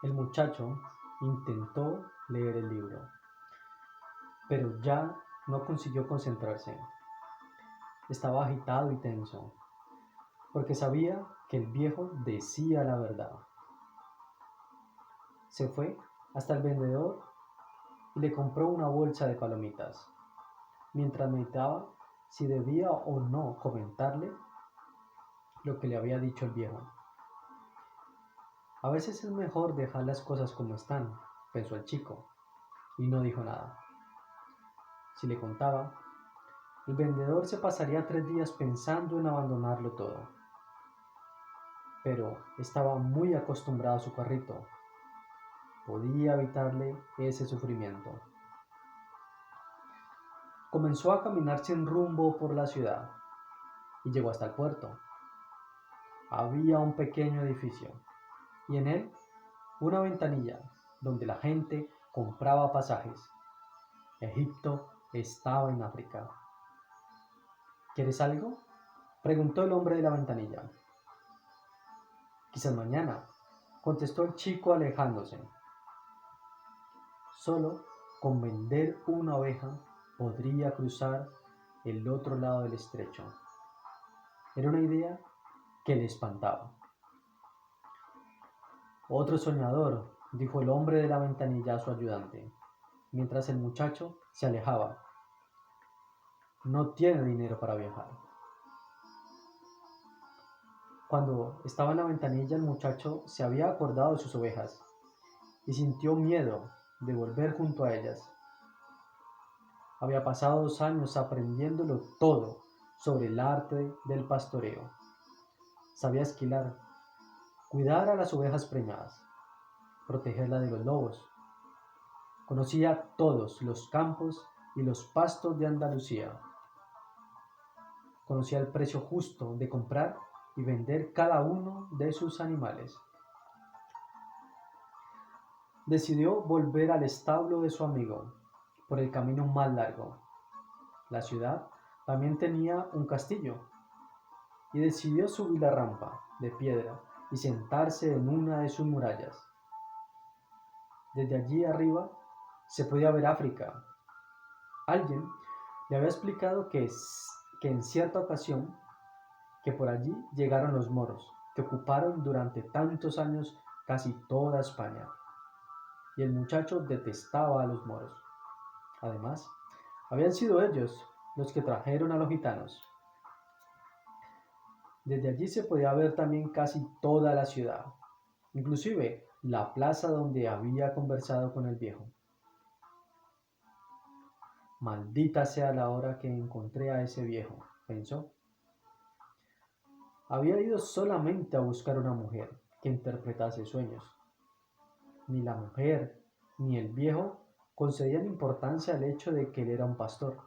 El muchacho intentó leer el libro, pero ya no consiguió concentrarse. Estaba agitado y tenso, porque sabía que el viejo decía la verdad. Se fue hasta el vendedor y le compró una bolsa de palomitas, mientras meditaba si debía o no comentarle lo que le había dicho el viejo. A veces es mejor dejar las cosas como están, pensó el chico, y no dijo nada. Si le contaba, el vendedor se pasaría 3 días pensando en abandonarlo todo, pero estaba muy acostumbrado a su carrito. Podía evitarle ese sufrimiento. Comenzó a caminar sin rumbo por la ciudad y llegó hasta el puerto. Había un pequeño edificio y en él una ventanilla donde la gente compraba pasajes. Egipto estaba en África. ¿Quieres algo?, preguntó el hombre de la ventanilla. Quizás mañana, contestó el chico alejándose. Solo con vender una oveja podría cruzar el otro lado del estrecho. Era una idea que le espantaba. Otro soñador, dijo el hombre de la ventanilla a su ayudante, mientras el muchacho se alejaba. No tiene dinero para viajar. Cuando estaba en la ventanilla, el muchacho se había acordado de sus ovejas y sintió miedo de volver junto a ellas. Había pasado 2 años aprendiéndolo todo sobre el arte del pastoreo. Sabía esquilar, cuidar a las ovejas preñadas, protegerlas de los lobos. Conocía todos los campos y los pastos de Andalucía. Conocía el precio justo de comprar y vender cada uno de sus animales. Decidió volver al establo de su amigo por el camino más largo. La ciudad también tenía un castillo y decidió subir la rampa de piedra y sentarse en una de sus murallas. Desde allí arriba se podía ver África. Alguien le había explicado que en cierta ocasión que por allí llegaron los moros, que ocuparon durante tantos años casi toda España. Y el muchacho detestaba a los moros. Además, habían sido ellos los que trajeron a los gitanos. Desde allí se podía ver también casi toda la ciudad, inclusive la plaza donde había conversado con el viejo. Maldita sea la hora que encontré a ese viejo, pensó. Había ido solamente a buscar una mujer que interpretase sueños. Ni la mujer ni el viejo concedían importancia al hecho de que él era un pastor.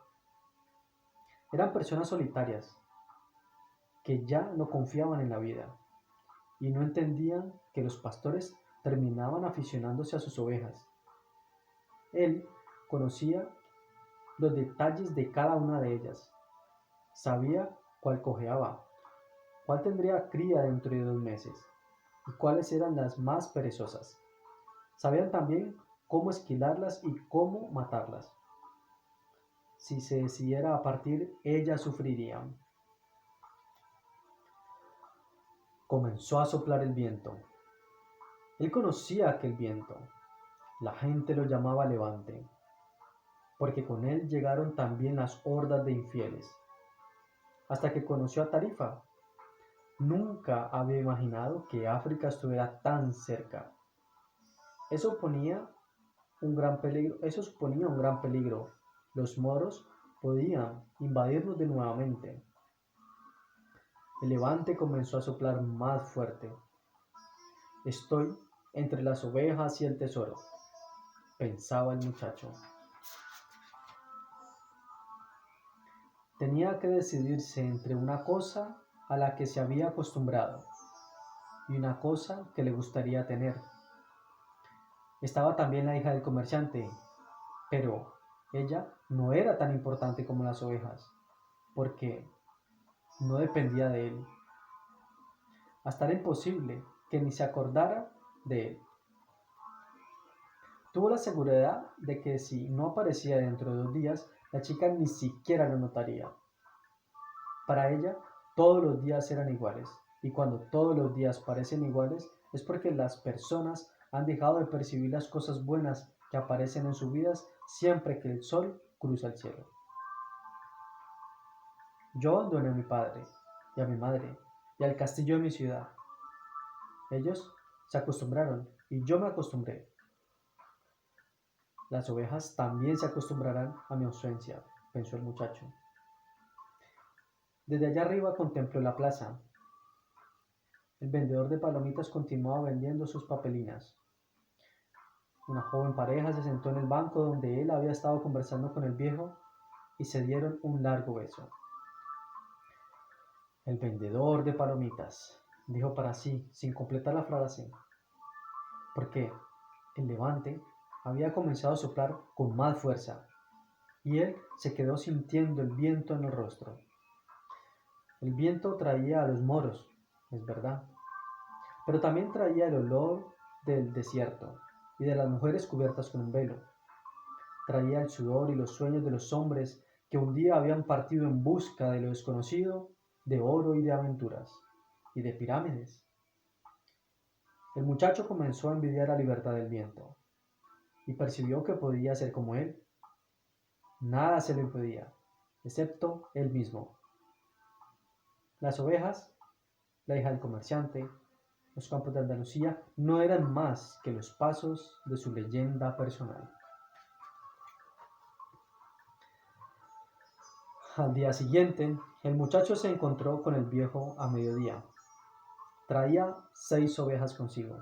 Eran personas solitarias que ya no confiaban en la vida y no entendían que los pastores terminaban aficionándose a sus ovejas. Él conocía los detalles de cada una de ellas. Sabía cuál cojeaba, cuál tendría cría dentro de 2 meses y cuáles eran las más perezosas. Sabían también cómo esquilarlas y cómo matarlas. Si se decidiera a partir, ellas sufrirían. Comenzó a soplar el viento. Él conocía aquel viento. La gente lo llamaba Levante, porque con él llegaron también las hordas de infieles, hasta que conoció a Tarifa. Nunca había imaginado que África estuviera tan cerca. Eso suponía un gran peligro. Los moros podían invadirnos de nuevamente. El levante comenzó a soplar más fuerte. Estoy entre las ovejas y el tesoro, pensaba el muchacho. Tenía que decidirse entre una cosa a la que se había acostumbrado y una cosa que le gustaría tener. Estaba también la hija del comerciante, pero ella no era tan importante como las ovejas, porque no dependía de él. Hasta era imposible que ni se acordara de él. Tuvo la seguridad de que si no aparecía dentro de 2 días, la chica ni siquiera lo notaría. Para ella, todos los días eran iguales, y cuando todos los días parecen iguales es porque las personas han dejado de percibir las cosas buenas que aparecen en sus vidas siempre que el sol cruza el cielo. Yo abandoné a mi padre y a mi madre y al castillo de mi ciudad. Ellos se acostumbraron y yo me acostumbré. Las ovejas también se acostumbrarán a mi ausencia, pensó el muchacho. Desde allá arriba contempló la plaza. El vendedor de palomitas continuaba vendiendo sus papelinas. Una joven pareja se sentó en el banco donde él había estado conversando con el viejo y se dieron un largo beso. El vendedor de palomitas, dijo para sí, sin completar la frase, porque el levante había comenzado a soplar con más fuerza y él se quedó sintiendo el viento en el rostro. El viento traía a los moros, es verdad, pero también traía el olor del desierto y de las mujeres cubiertas con un velo. Traía el sudor y los sueños de los hombres que un día habían partido en busca de lo desconocido, de oro y de aventuras, y de pirámides. El muchacho comenzó a envidiar la libertad del viento, y percibió que podía ser como él. Nada se lo impedía, excepto él mismo. Las ovejas, la hija del comerciante, los campos de Andalucía no eran más que los pasos de su leyenda personal. Al día siguiente, el muchacho se encontró con el viejo a mediodía. Traía 6 ovejas consigo.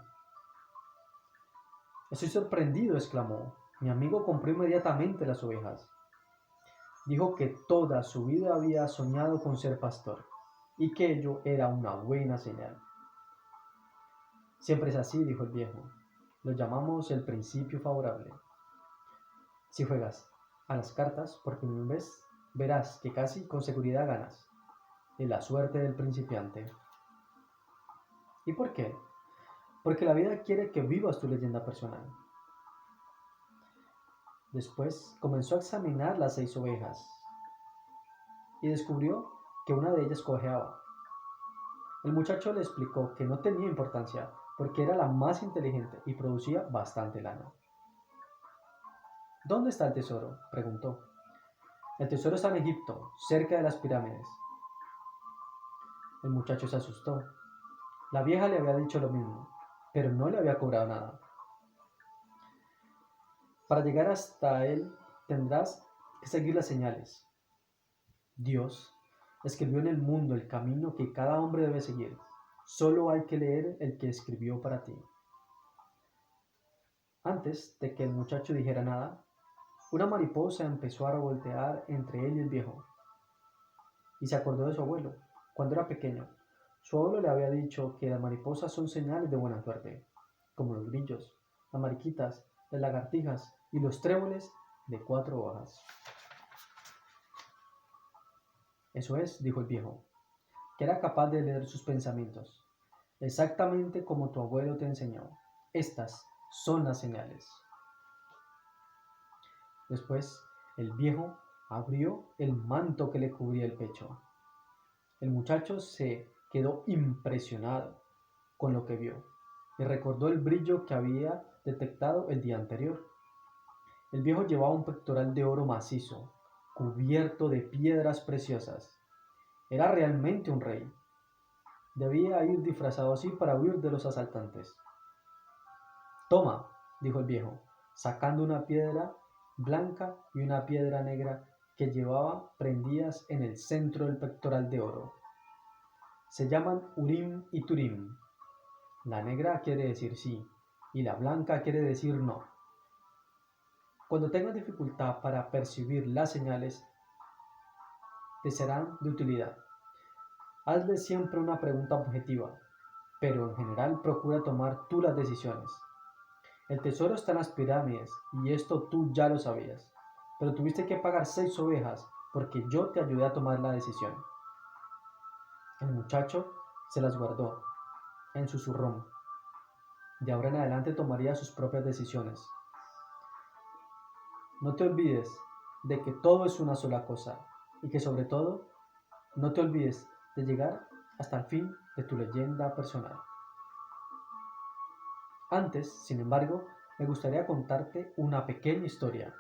Estoy sorprendido, exclamó. Mi amigo compró inmediatamente las ovejas. Dijo que toda su vida había soñado con ser pastor y que ello era una buena señal. Siempre es así, dijo el viejo. Lo llamamos el principio favorable. Si juegas a las cartas por primera vez, verás que casi con seguridad ganas. Es la suerte del principiante. ¿Y por qué? Porque la vida quiere que vivas tu leyenda personal. Después comenzó a examinar las 6 ovejas y descubrió que una de ellas cojeaba. El muchacho le explicó que no tenía importancia porque era la más inteligente y producía bastante lana. ¿Dónde está el tesoro?, preguntó. El tesoro está en Egipto, cerca de las pirámides. El muchacho se asustó. La vieja le había dicho lo mismo, pero no le había cobrado nada. Para llegar hasta él tendrás que seguir las señales. Dios escribió en el mundo el camino que cada hombre debe seguir. Solo hay que leer el que escribió para ti. Antes de que el muchacho dijera nada, una mariposa empezó a revoltear entre él y el viejo. Y se acordó de su abuelo, cuando era pequeño. Su abuelo le había dicho que las mariposas son señales de buena suerte, como los grillos, las mariquitas, las lagartijas y los tréboles de 4 hojas. Eso es, dijo el viejo, que era capaz de leer sus pensamientos, exactamente como tu abuelo te enseñó. Estas son las señales. Después, el viejo abrió el manto que le cubría el pecho. El muchacho se quedó impresionado con lo que vio y recordó el brillo que había detectado el día anterior. El viejo llevaba un pectoral de oro macizo, cubierto de piedras preciosas. Era realmente un rey. Debía ir disfrazado así para huir de los asaltantes. Toma, dijo el viejo, sacando una piedra blanca y una piedra negra que llevaba prendidas en el centro del pectoral de oro. Se llaman Urim y Turim. La negra quiere decir sí y la blanca quiere decir no. Cuando tengas dificultad para percibir las señales, te serán de utilidad. Hazle siempre una pregunta objetiva, pero en general procura tomar tú las decisiones. El tesoro está en las pirámides y esto tú ya lo sabías, pero tuviste que pagar 6 ovejas porque yo te ayudé a tomar la decisión. El muchacho se las guardó en su zurrón. De ahora en adelante tomaría sus propias decisiones. No te olvides de que todo es una sola cosa y que sobre todo no te olvides de llegar hasta el fin de tu leyenda personal. Antes, sin embargo, me gustaría contarte una pequeña historia.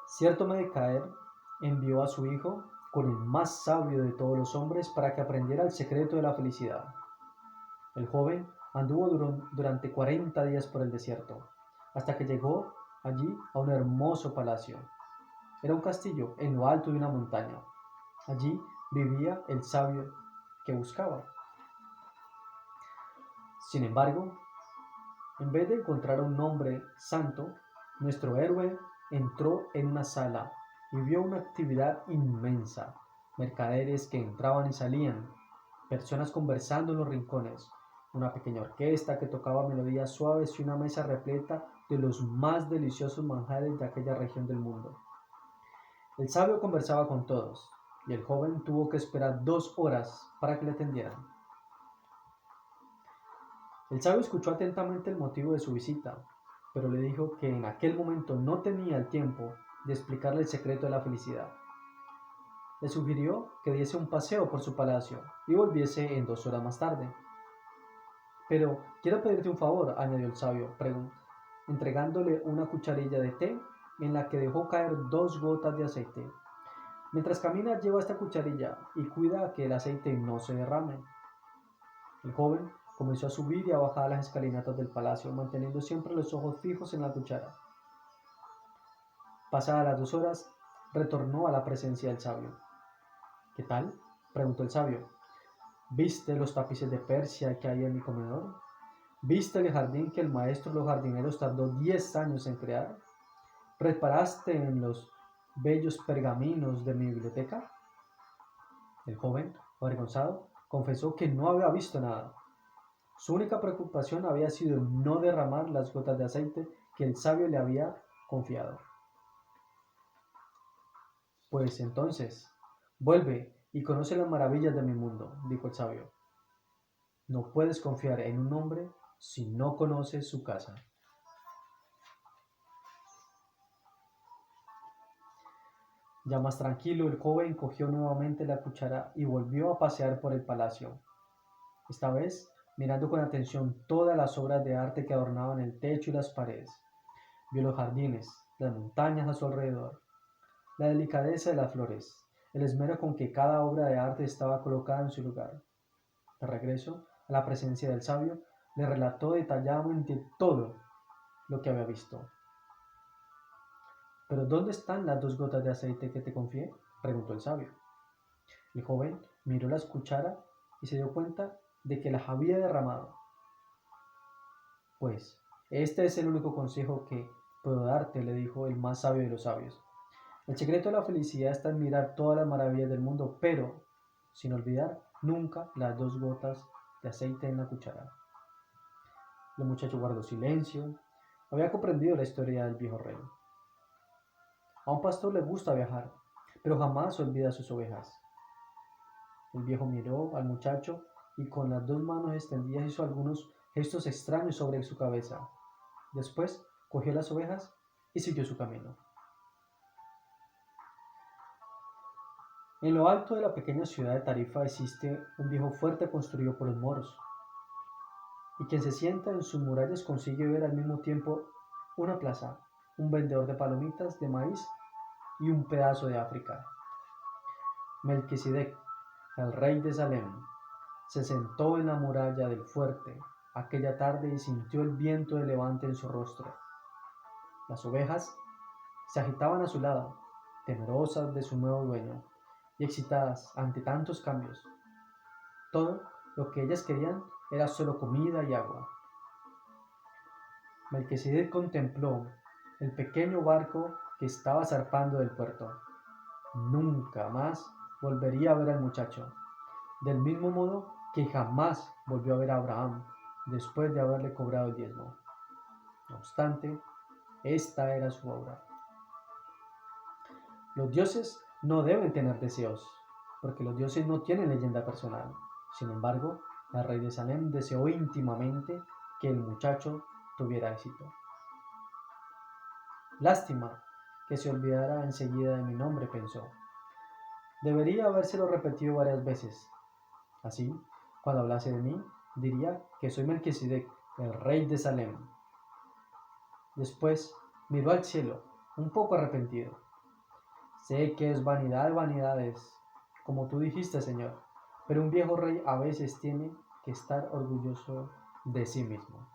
Cierto Medecaer envió a su hijo con el más sabio de todos los hombres para que aprendiera el secreto de la felicidad. El joven anduvo durante 40 días por el desierto, hasta que llegó allí a un hermoso palacio. Era un castillo en lo alto de una montaña. Allí vivía el sabio que buscaba. Sin embargo, en vez de encontrar a un hombre santo, nuestro héroe entró en una sala y vio una actividad inmensa, mercaderes que entraban y salían, personas conversando en los rincones, una pequeña orquesta que tocaba melodías suaves y una mesa repleta de los más deliciosos manjares de aquella región del mundo. El sabio conversaba con todos, y el joven tuvo que esperar 2 horas para que le atendieran. El sabio escuchó atentamente el motivo de su visita, pero le dijo que en aquel momento no tenía el tiempo de explicarle el secreto de la felicidad. Le sugirió que diese un paseo por su palacio y volviese en 2 horas más tarde. Pero quiero pedirte un favor, añadió el sabio, entregándole una cucharilla de té en la que dejó caer 2 gotas de aceite. Mientras camina, lleva esta cucharilla y cuida que el aceite no se derrame. El joven comenzó a subir y a bajar las escalinatas del palacio, manteniendo siempre los ojos fijos en la cuchara. Pasadas las 2 horas, retornó a la presencia del sabio. ¿Qué tal?, preguntó el sabio. ¿Viste los tapices de Persia que hay en mi comedor? ¿Viste el jardín que el maestro de los jardineros tardó 10 años en crear? ¿Reparaste en los bellos pergaminos de mi biblioteca? El joven, avergonzado, confesó que no había visto nada. Su única preocupación había sido no derramar las gotas de aceite que el sabio le había confiado. Pues entonces, vuelve y conoce las maravillas de mi mundo, dijo el sabio. No puedes confiar en un hombre si no conoces su casa. Ya más tranquilo, el joven cogió nuevamente la cuchara y volvió a pasear por el palacio. Esta vez mirando con atención todas las obras de arte que adornaban el techo y las paredes. Vio los jardines, las montañas a su alrededor, la delicadeza de las flores, el esmero con que cada obra de arte estaba colocada en su lugar. De regreso a la presencia del sabio, le relató detalladamente todo lo que había visto. ¿Pero dónde están las 2 gotas de aceite que te confié?, preguntó el sabio. El joven miró la cuchara y se dio cuenta de que las había derramado. Pues, este es el único consejo que puedo darte, le dijo el más sabio de los sabios. El secreto de la felicidad está en mirar todas las maravillas del mundo, pero sin olvidar nunca las 2 gotas de aceite en la cuchara. El muchacho guardó silencio. Había comprendido la historia del viejo rey. A un pastor le gusta viajar, pero jamás olvida sus ovejas. El viejo miró al muchacho y con las 2 manos extendidas hizo algunos gestos extraños sobre su cabeza. Después cogió las ovejas y siguió su camino. En lo alto de la pequeña ciudad de Tarifa existe un viejo fuerte construido por los moros, y quien se sienta en sus murallas consigue ver al mismo tiempo una plaza, un vendedor de palomitas de maíz y un pedazo de África. Melquisedec, el rey de Salem, se sentó en la muralla del fuerte aquella tarde y sintió el viento de levante en su rostro. Las ovejas se agitaban a su lado, temerosas de su nuevo dueño y excitadas ante tantos cambios. Todo lo que ellas querían era solo comida y agua. Melquisedec contempló el pequeño barco que estaba zarpando del puerto. Nunca más volvería a ver al muchacho, del mismo modo que jamás volvió a ver a Abraham después de haberle cobrado el diezmo. No obstante, esta era su obra. Los dioses no deben tener deseos, porque los dioses no tienen leyenda personal. Sin embargo, el rey de Salem deseó íntimamente que el muchacho tuviera éxito. Lástima que se olvidara enseguida de mi nombre, pensó. Debería habérselo repetido varias veces. Así, cuando hablase de mí, diría que soy Melquisedec, el rey de Salem. Después miró al cielo, un poco arrepentido. Sé que es vanidad de vanidades, como tú dijiste, Señor, pero un viejo rey a veces tiene que estar orgulloso de sí mismo.